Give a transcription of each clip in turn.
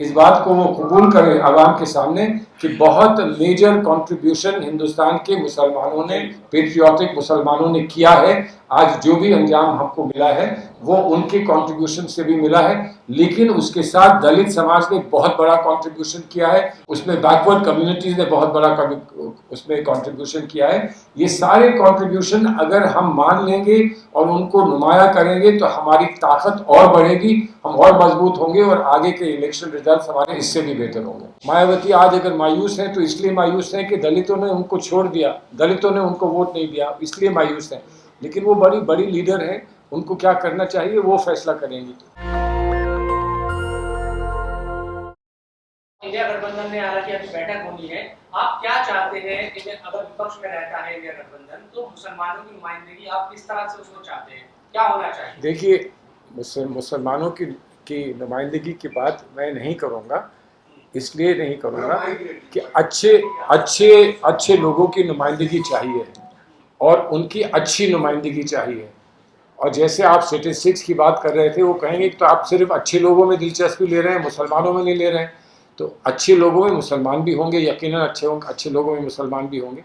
इस बात को वो कबूल करें आवाम के सामने कि बहुत मेजर कंट्रीब्यूशन हिंदुस्तान के मुसलमानों ने, पेट्रियाटिक मुसलमानों ने किया है। आज जो भी अंजाम हमको मिला है वो उनके कंट्रीब्यूशन से भी मिला है, लेकिन उसके साथ दलित समाज ने बहुत बड़ा कंट्रीब्यूशन किया है, उसमें बैकवर्ड कम्युनिटीज ने बहुत बड़ा उसमें कंट्रीब्यूशन किया है। ये सारे कंट्रीब्यूशन अगर हम मान लेंगे और उनको नुमाया करेंगे तो हमारी ताकत और बढ़ेगी, हम और मजबूत होंगे और आगे के इलेक्शन रिजल्ट हमारे इससे भी बेहतर होंगे। मायावती आज अगर मायूस हैं तो इसलिए मायूस हैं कि दलितों ने उनको छोड़ दिया, दलितों ने उनको वोट नहीं दिया, इसलिए मायूस हैं। लेकिन वो बड़ी बड़ी लीडर हैं, उनको क्या करना चाहिए वो फैसला करेंगी। इंडिया गठबंधन ने हालांकि अभी बैठक होनी है, आप क्या चाहते हैं कि अगर विपक्ष में रहता है इंडिया गठबंधन तो मुसलमानों की नुमाइंदगी आप किस तरह से उसको चाहते हैं, क्या होना चाहिए? देखिए, मुसलमानों की नुमाइंदगी की बात मैं नहीं करूँगा, इसलिए नहीं करूँगा कि अच्छे लोगों की नुमाइंदगी चाहिए और उनकी अच्छी नुमाइंदगी चाहिए। और जैसे आप स्टेटिस्टिक्स की बात कर रहे थे, वो कहेंगे कि तो आप सिर्फ अच्छे लोगों में दिलचस्पी ले रहे हैं, मुसलमानों में नहीं ले रहे हैं। तो अच्छे लोगों में मुसलमान भी होंगे, यकीनन अच्छे लोगों में मुसलमान भी होंगे,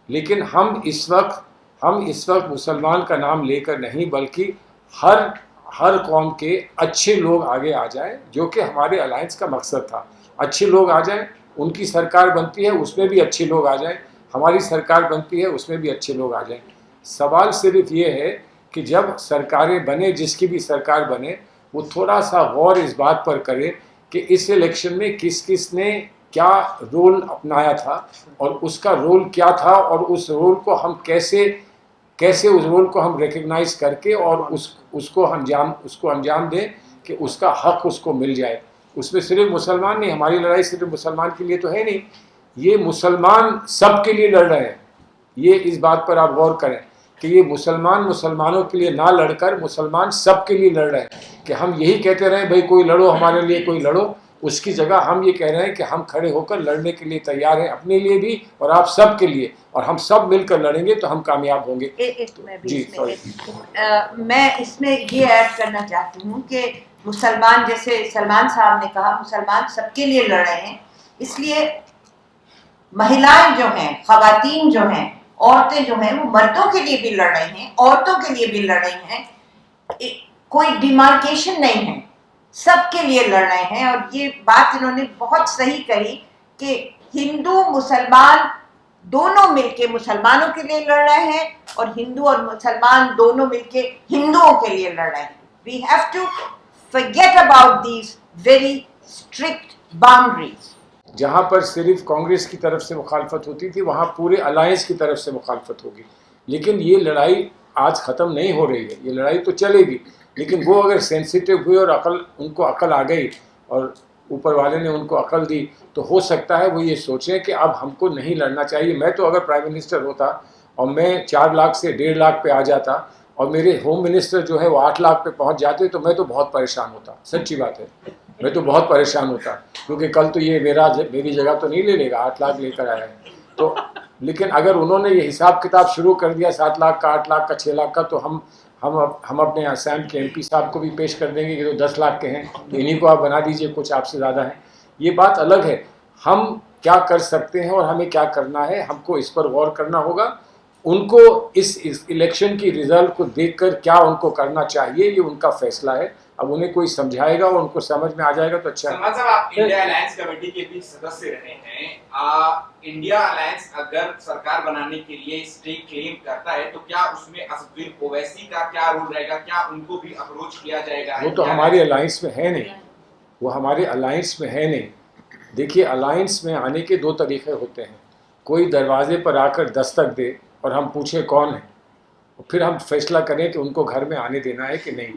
लेकिन हम इस वक्त मुसलमान का नाम लेकर नहीं, बल्कि हर कौम के अच्छे लोग आगे आ जाएं, जो कि हमारे अलायंस का मकसद था। अच्छे लोग आ जाएं, उनकी सरकार बनती है उसमें भी अच्छे लोग आ जाएं, हमारी सरकार बनती है उसमें भी अच्छे लोग आ जाएं। सवाल सिर्फ ये है कि जब सरकारें बने, जिसकी भी सरकार बने, वो थोड़ा सा गौर इस बात पर करे कि इस इलेक्शन में किस किस ने क्या रोल अपनाया था और उसका रोल क्या था, और उस रोल को हम कैसे उस रोल को हम रिकग्नाइज करके और उसको अंजाम दें कि उसका हक उसको मिल जाए। उसमें सिर्फ मुसलमान नहीं, हमारी लड़ाई सिर्फ मुसलमान के लिए तो है नहीं, ये मुसलमान सबके लिए लड़ रहे हैं। ये इस बात पर आप गौर करें कि ये मुसलमानों के लिए ना लड़कर मुसलमान सबके लिए लड़ रहे हैं। कि हम यही कहते रहे भाई कोई लड़ो हमारे लिए, कोई लड़ो, उसकी जगह हम ये कह रहे हैं कि हम खड़े होकर लड़ने के लिए तैयार हैं, अपने लिए भी और आप सब के लिए, और हम सब मिलकर लड़ेंगे तो हम कामयाब होंगे। मैं इसमें ये ऐड करना चाहती हूँ कि मुसलमान, जैसे सलमान साहब ने कहा, मुसलमान सबके लिए लड़ रहे हैं, इसलिए महिलाएं जो हैं, खवातीन जो हैं, औरतें जो हैं, वो मर्दों के लिए भी लड़ रही हैं, औरतों के लिए भी लड़ रही हैं, कोई डिमार्केशन नहीं है, सबके लिए लड़ रहे हैं। और ये बात इन्होंने बहुत सही कही कि हिंदू मुसलमान दोनों मिलके मुसलमानों के लिए लड़ रहे हैं और हिंदू और मुसलमान दोनों मिलके हिंदुओं के लिए लड़ रहे हैं। We have to forget about these very strict boundaries. जहाँ पर सिर्फ कांग्रेस की तरफ से मुखालफत होती थी, वहाँ पूरे अलायंस की तरफ से मुखालफत होगी। लेकिन ये लड़ाई आज ख़त्म नहीं हो रही है, ये लड़ाई तो चलेगी, लेकिन वो अगर सेंसिटिव हुए और उनको अकल आ गई और ऊपर वाले ने उनको अकल दी, तो हो सकता है वो ये सोचें कि अब हमको नहीं लड़ना चाहिए। मैं तो अगर प्राइम मिनिस्टर होता और मैं 4 लाख से 1.5 लाख पे आ जाता और मेरे होम मिनिस्टर जो है वो 8 लाख पे पहुंच जाते, तो मैं तो बहुत परेशान होता, सच्ची बात है, मैं तो बहुत परेशान होता, क्योंकि कल तो ये मेरी जगह तो नहीं ले लेगा, 8 लाख लेकर आया है तो। लेकिन अगर उन्होंने ये हिसाब किताब शुरू कर दिया 7 लाख का, 8 लाख का, 6 लाख का, तो हम अपने असम के MP साहब को भी पेश कर देंगे कि तो 10 लाख के हैं, तो इन्हीं को आप बना दीजिए, कुछ आपसे ज़्यादा है। ये बात अलग है, हम क्या कर सकते हैं और हमें क्या करना है, हमको इस पर गौर करना होगा। उनको इस इलेक्शन की रिजल्ट को देखकर क्या उनको करना चाहिए, ये उनका फैसला है। अब उन्हें कोई समझाएगा और उनको समझ में आ जाएगा तो अच्छा है। सलमान साहब, आप इंडिया अलायंस कमेटी के भी सदस्य रहे हैं। इंडिया अलायंस अगर सरकार बनाने के लिए स्टेक क्लेम करता है तो क्या उसमें असदुद्दीन ओवैसी का क्या रोल रहेगा, क्या उनको भी अप्रोच किया जाएगा? वो तो हमारे अलायंस में है नहीं, वो हमारे अलायंस में है नहीं। देखिए, अलायंस में आने के 2 तरीके होते हैं। कोई दरवाजे पर आकर दस्तक दे और हम पूछें कौन है, फिर हम फैसला करें कि उनको घर में आने देना है कि नहीं।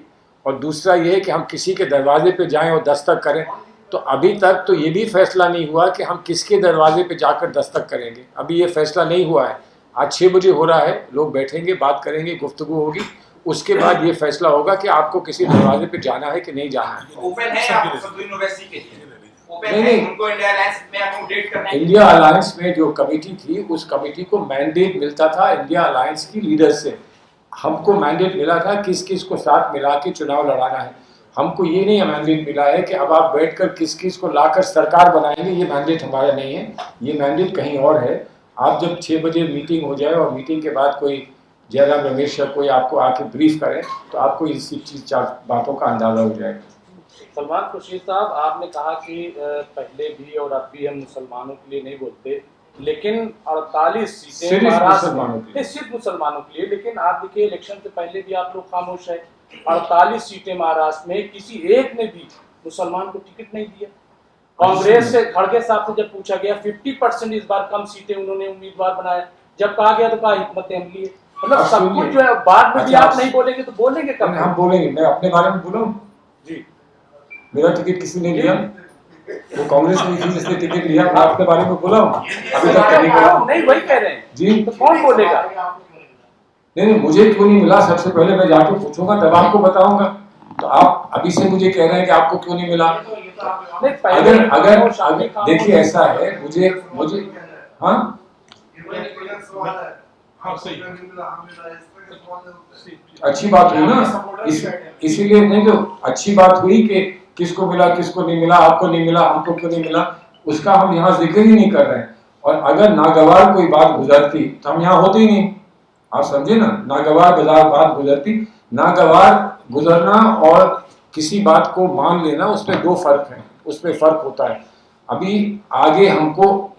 और दूसरा ये है कि हम किसी के दरवाजे पे जाएं और दस्तक करें। तो अभी तक तो ये भी फैसला नहीं हुआ कि हम किसके दरवाजे पे जाकर दस्तक करेंगे, अभी ये फैसला नहीं हुआ है। आज 6 बजे हो रहा है, लोग बैठेंगे, बात करेंगे, गुफ्तगू होगी, उसके बाद ये फैसला होगा कि आपको किसी दरवाजे पे जाना है कि नहीं जाना है। ओपन है आप असदुद्दीन ओवैसी के लिए? नहीं, उनको इंडिया अलायंस में अकोमोडेट करना है। इंडिया अलायंस में जो कमेटी थी, उस कमेटी को मैंडेट मिलता था इंडिया अलायंस की लीडर से। हमको मैंडेट मिला था किस किस को साथ मिला के चुनाव लड़ाना है। हमको ये नहीं मैंडेट मिला है कि अब आप बैठकर किस किस को लाकर सरकार बनाएंगे, ये मैंडेट हमारा नहीं है, ये मैंडेट कहीं और है। आप जब 6 बजे मीटिंग हो जाए और मीटिंग के बाद कोई जयराम रमेश या कोई आपको आके ब्रीफ करे तो आपको इस चीज 4 बातों का अंदाजा हो जाएगा। सलमान खुर्शीद साहब, आपने कहा कि पहले भी और अब भी हम मुसलमानों के लिए नहीं बोलते, लेकिन 48 सीटें महाराष्ट्र में सिर्फ मुसलमानों के लिए, लेकिन आप देखिए इलेक्शन से पहले भी आप लोग खामोश है। 48 सीटें महाराष्ट्र में किसी एक ने भी मुसलमान को टिकट नहीं दिया। कांग्रेस से खड़गे साहब से जब पूछा गया 50% इस बार कम सीटें उन्होंने उम्मीदवार बनाया, जब कहा गया तो कहा हिकमत अमली है। मतलब सब कुछ जो है बाद में भी आप नहीं बोलेंगे तो बोलेंगे कब? हम बोलेंगे। मैं अपने बारे में बोलूं जी, मेरा टिकट किसी ने लिया, वो कांग्रेस ने थी जिसने टिकट लिया। मैं अपने बारे में बोला हूँ अभी तक नहीं, वही कह रहे हैं जी, तो कौन बोलेगा? नहीं, मुझे क्यों नहीं मिला सबसे पहले मैं जाके पूछूंगा तब आपको बताऊंगा। तो आप अभी से मुझे कह रहे हैं कि आपको क्यों नहीं मिला? अगर देखिए ऐसा है, मुझे हाँ अच्छी बात हुई ना, इसीलिए नहीं तो अच्छी बात हुई कि किसको मिला किसको नहीं मिला, आपको नहीं मिला हमको क्यों नहीं मिला, उसका हम यहाँ जिक्र ही नहीं कर रहे हैं। और अगर नागवार कोई बात गुजरती तो हम यहाँ होते ही नहीं, आप समझे ना। नागवार बात गुजरती, नागवार गुजरना और किसी बात को मान लेना उसमें 2 फर्क है, उसमें फर्क होता है। अभी आगे हमको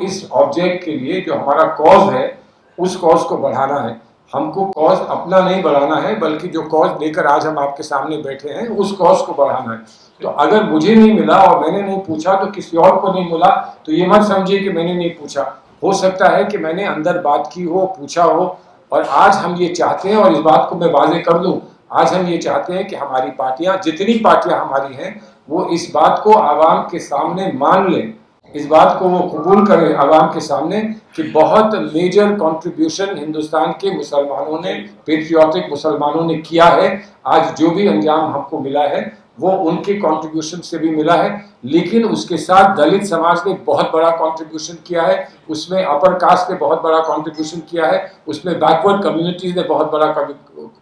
इस ऑब्जेक्ट के लिए जो हमारा कॉज है उस कॉज को बढ़ाना है। हमको कॉज अपना नहीं बढ़ाना है, बल्कि जो कॉज लेकर आज हम आपके सामने बैठे हैं उस कॉज को बढ़ाना है। तो अगर मुझे नहीं मिला और मैंने नहीं पूछा तो किसी और को नहीं मिला तो ये मत समझिए कि मैंने नहीं पूछा। हो सकता है कि मैंने अंदर बात की हो, पूछा हो, और आज हम ये चाहते हैं, और इस बात को मैं वाजे कर दूं, आज हम ये चाहते हैं कि हमारी पार्टियां, जितनी पार्टियां हमारी हैं, वो इस बात को आवाम के सामने मान लें, इस बात को वो कबूल करें आवाम के सामने कि बहुत मेजर कंट्रीब्यूशन हिंदुस्तान के मुसलमानों ने, पेट्रियाटिक मुसलमानों ने किया है। आज जो भी अंजाम हमको मिला है वो उनके कंट्रीब्यूशन से भी मिला है, लेकिन उसके साथ दलित समाज ने बहुत बड़ा कंट्रीब्यूशन किया है, उसमें अपर कास्ट ने बहुत बड़ा कंट्रीब्यूशन किया है, उसमें बैकवर्ड कम्युनिटीज ने बहुत बड़ा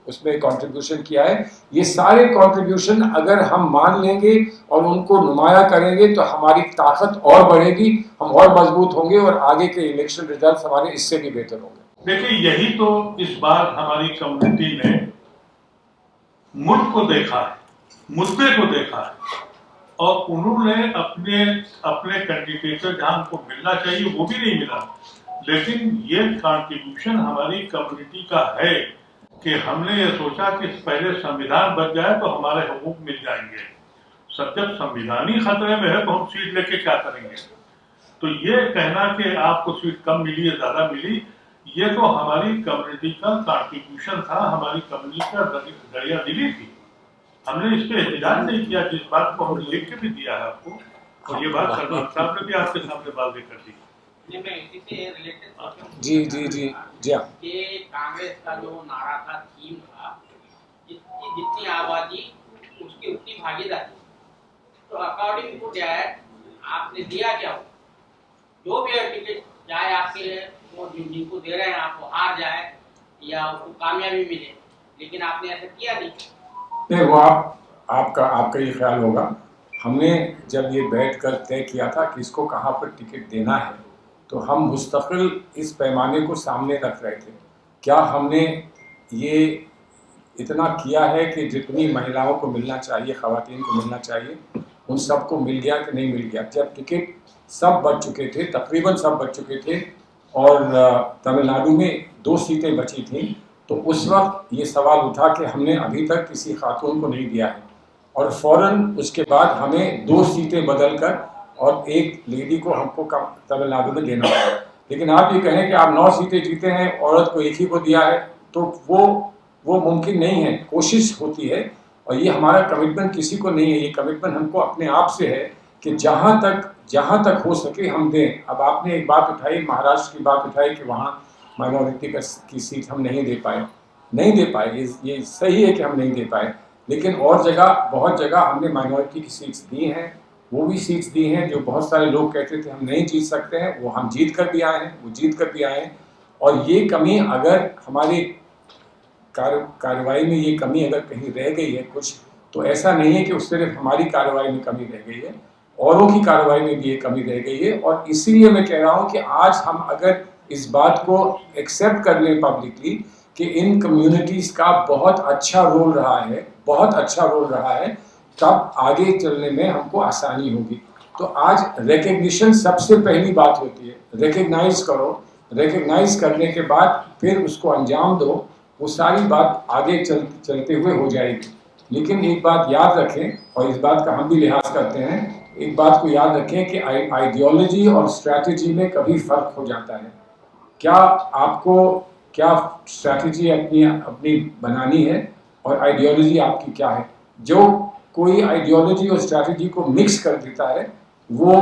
उसमें कंट्रीब्यूशन किया है। ये सारे कंट्रीब्यूशन अगर हम मान लेंगे और उनको नुमाया करेंगे तो हमारी ताकत और बढ़ेगी, हम और मजबूत होंगे और आगे के इलेक्शन रिजल्ट हमारे इससे भी बेहतर होंगे। देखिए, यही तो इस बार हमारी कम्युनिटी ने मुल्क को देखा है, मुद्दे को देखा है, और उन्होंने अपने कैंडिडेट जहां उनको मिलना चाहिए वो भी नहीं मिला। लेकिन ये कंट्रीब्यूशन हमारी कम्युनिटी का है कि हमने ये सोचा कि पहले संविधान बच जाए तो हमारे हुकूक मिल जाएंगे। सब जब संविधान ही खतरे में है तो हम सीट लेके क्या करेंगे? तो ये कहना कि आपको सीट कम मिली या ज्यादा मिली, ये तो हमारी कम्युनिटी का कंट्रीब्यूशन था, हमारी कम्युनिटी का दरिया दिली थी। हमने इस पे एहतजाज नहीं किया, जिस बात को हमने लिख के भी दिया है आपको, और ये बात सलमान साहब ने भी आपके सामने वाज़ेह कर दी। जी जी जी जी हाँ, कि कांग्रेस का जो नारा था, थीम था, जितनी आबादी उसकी उतनी भागीदारी, तो अकॉर्डिंग टू दैट आपने दिया क्या? जो भी टिकट चाहे आपके वो जिनको दे रहे हैं आपको हार जाए या उसको कामयाबी मिले, लेकिन आपने ऐसा किया नहीं। वो आपका ये ख्याल होगा। हमने जब ये बैठकर तय किया था कि इसको कहाँ पर टिकट देना है, तो हम मुस्तकिल इस पैमाने को सामने रख रहे थे। क्या हमने ये इतना किया है कि जितनी महिलाओं को मिलना चाहिए, ख़वातीन को मिलना चाहिए, उन सब को मिल गया कि नहीं मिल गया? जब टिकट सब बच चुके थे, तकरीबन सब बच चुके थे, और तमिलनाडु में 2 सीटें बची थीं, तो उस वक्त ये सवाल उठा कि हमने अभी तक किसी खातून को नहीं दिया है, और फ़ौरन उसके बाद हमें 2 सीटें बदल कर और एक लेडी को हमको तमिलनाडु में देना पड़ा। लेकिन आप ये कहें कि आप 9 सीटें जीते हैं, औरत को एक ही को दिया है, तो वो मुमकिन नहीं है। कोशिश होती है, और ये हमारा कमिटमेंट किसी को नहीं है, ये कमिटमेंट हमको अपने आप से है कि जहाँ तक हो सके हम दें। अब आपने एक बात उठाई, महाराष्ट्र की बात उठाई कि वहाँ माइनॉरिटी की सीट हम नहीं दे पाए। ये सही है कि हम नहीं दे पाए, लेकिन और जगह, बहुत जगह हमने माइनॉरिटी की सीट्स दी हैं। वो भी सीट्स दी हैं जो बहुत सारे लोग कहते थे हम नहीं जीत सकते हैं, वो हम जीत कर भी आए हैं, और ये कमी अगर हमारी कार्रवाई में ये कमी अगर कहीं रह गई है कुछ, तो ऐसा नहीं है कि उस सिर्फ हमारी कार्रवाई में कमी रह गई है, औरों की कार्रवाई में भी ये कमी रह गई है। और इसीलिए मैं कह रहा हूँ कि आज हम अगर इस बात को एक्सेप्ट कर लें पब्लिकली कि इन कम्युनिटीज़ का बहुत अच्छा रोल रहा है, बहुत अच्छा रोल रहा है, तब आगे चलने में हमको आसानी होगी। तो आज रिकग्निशन सबसे पहली बात होती है, रिकग्नाइज करो, रिकग्नाइज करने के बाद फिर उसको अंजाम दो, वो सारी बात आगे चलते हुए हो जाएगी। लेकिन एक बात याद रखें, और इस बात का हम भी लिहाज करते हैं, एक बात को याद रखें कि आइडियोलॉजी और स्ट्रैटेजी में कभी फ़र्क हो जाता है। क्या स्ट्रैटेजी अपनी बनानी है और आइडियोलॉजी आपकी क्या है। जो कोई आइडियोलॉजी और स्ट्रैटेजी को मिक्स कर देता है वो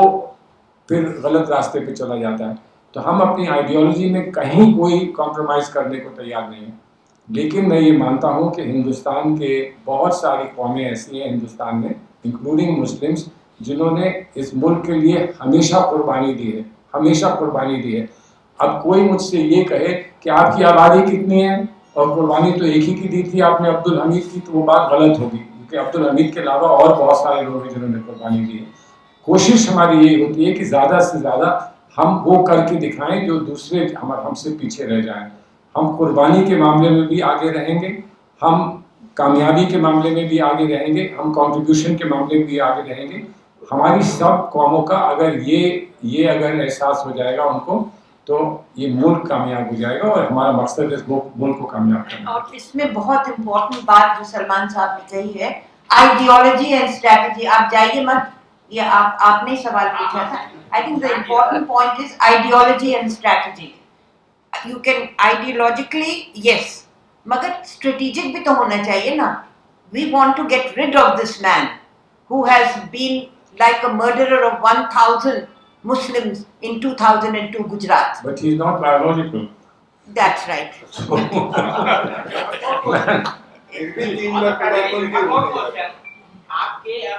फिर गलत रास्ते पे चला जाता है। तो हम अपनी आइडियोलॉजी में कहीं कोई कॉम्प्रोमाइज करने को तैयार नहीं है। लेकिन मैं ये मानता हूँ कि हिंदुस्तान के बहुत सारी कौमें ऐसी हैं हिंदुस्तान में, इंक्लूडिंग मुस्लिम्स, जिन्होंने इस मुल्क के लिए हमेशा कुर्बानी दी है, हमेशा कुर्बानी दी है। अब कोई मुझसे ये कहे कि आपकी आबादी कितनी है और कुर्बानी तो एक ही की दी थी आपने, अब्दुल हमीद की, तो वो बात गलत होगी, क्योंकि अब्दुल हमीद के अलावा और बहुत सारे लोग हैं जिन्होंने कुर्बानी दी है। कोशिश हमारी यही होती है कि ज़्यादा से ज़्यादा हम वो करके दिखाएं जो दूसरे हमसे पीछे रह जाएं। हम कुर्बानी के मामले में भी आगे रहेंगे, हम कामयाबी के मामले में भी आगे रहेंगे, हम कंट्रीब्यूशन के मामले में भी आगे रहेंगे। हमारी सब कौमों का अगर ये अगर एहसास हो जाएगा उनको, तो ये मुल्क कामयाब हो जाएगा और हमारा मकसद इस मुल्क को कामयाब करना। और इसमें बहुत इम्पोर्टेंट बात जो सलमान साहब ने कही है, आइडियोलॉजी एंड स्ट्रैटेजी। आप जाइए मत, ये आपने सवाल पूछा था। I think the important point is ideology and strategy. You can ideologically yes, मगर स्ट्रेटेजिक भी तो होना चाहिए ना। We want to get rid of this man who has been like a murderer of 1,000 Muslims in 2002 Gujarat. But he is not biological. That's right. आपके ये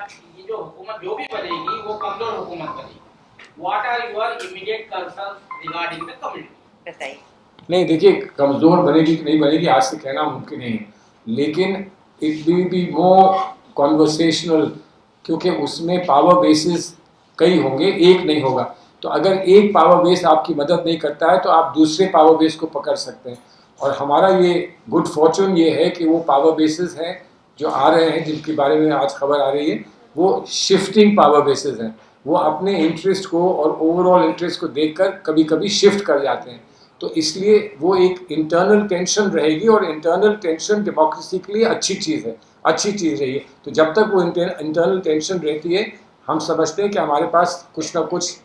जो हुकूमत जो भी बनेगी वो कमजोर हुकूमत बनेगी। What are your immediate concerns regarding the community? बताइए। नहीं, देखिए, कमजोर बनेगी कि नहीं बनेगी आज से कहना मुमकिन नहीं है, लेकिन it will be more conversational, क्योंकि उसमें पावर बेसिस कई होंगे, एक नहीं होगा। तो अगर एक पावर बेस आपकी मदद नहीं करता है तो आप दूसरे पावर बेस को पकड़ सकते हैं। और हमारा ये गुड फॉर्चून ये है कि वो पावर बेसिस हैं जो आ रहे हैं, जिनके बारे में आज खबर आ रही है, वो शिफ्टिंग पावर बेसिस हैं। वो अपने इंटरेस्ट को और ओवरऑल इंटरेस्ट को देखकर कभी कभी शिफ्ट कर जाते हैं। तो इसलिए वो एक इंटरनल टेंशन रहेगी, और इंटरनल टेंशन डेमोक्रेसी के लिए अच्छी चीज़ है, अच्छी चीज़ रही है। तो जब तक वो इंटरनल टेंशन रहती है, हम समझते हैं कि हमारे पास कुछ ना कुछ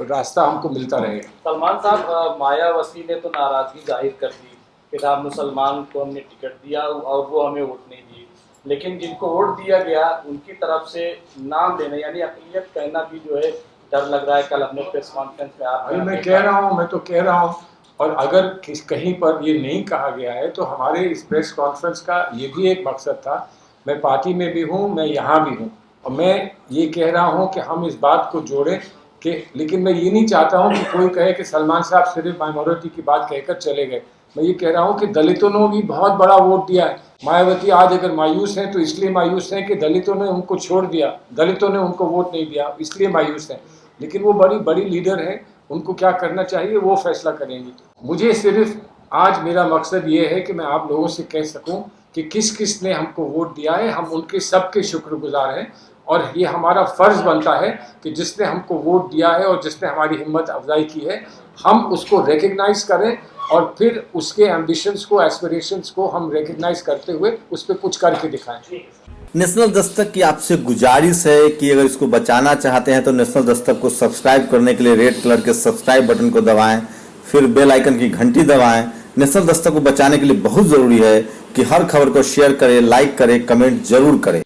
रास्ता हमको मिलता रहेगा। सलमान साहब, मायावती ने तो नाराज़गी जाहिर कर दी कि आप मुसलमान को हमने टिकट दिया और वो हमें वोट नहीं दी, लेकिन जिनको वोट दिया गया उनकी तरफ से नाम देना यानी अक़लियत कहना भी जो है डर लग रहा है। कल हमने प्रेस कॉन्फ्रेंस में आप मैं कह रहा हूँ, और अगर कहीं पर ये नहीं कहा गया है तो हमारे इस प्रेस कॉन्फ्रेंस का ये भी एक मकसद था। मैं पार्टी में भी हूँ, मैं यहाँ भी हूँ, और मैं ये कह रहा हूँ कि हम इस बात को जोड़ें कि, लेकिन मैं ये नहीं चाहता हूँ कि कोई कहे कि सलमान साहब सिर्फ माइनॉरिटी की बात कहकर चले गए। मैं ये कह रहा हूँ कि दलितों ने भी बहुत बड़ा वोट दिया है। मायावती आज अगर मायूस हैं तो इसलिए मायूस हैं कि दलितों ने उनको छोड़ दिया, दलितों ने उनको वोट नहीं दिया, इसलिए मायूस हैं। लेकिन वो बड़ी बड़ी लीडर हैं, उनको क्या करना चाहिए वो फैसला करेंगी। मुझे सिर्फ आज मेरा मकसद ये है कि मैं आप लोगों से कह सकूं कि किस किस ने हमको वोट दिया है, हम उनके सबके शुक्रगुजार हैं, और ये हमारा फ़र्ज़ बनता है कि जिसने हमको वोट दिया है और जिसने हमारी हिम्मत अफजाई की है, हम उसको रिकग्नाइज़ करें और फिर उसके एम्बिशंस को, एस्पिरेशंस को हम रिकग्नाइज़ करते हुए उस पर कुछ करके दिखाएं। नेशनल दस्तक की आपसे गुजारिश है कि अगर इसको बचाना चाहते हैं तो नेशनल दस्तक को सब्सक्राइब करने के लिए रेड कलर के सब्सक्राइब बटन को दबाएं, फिर बेल आइकन की घंटी दबाएं। नेशनल दस्तक को बचाने के लिए बहुत ज़रूरी है कि हर खबर को शेयर करें, लाइक करें, कमेंट जरूर करें।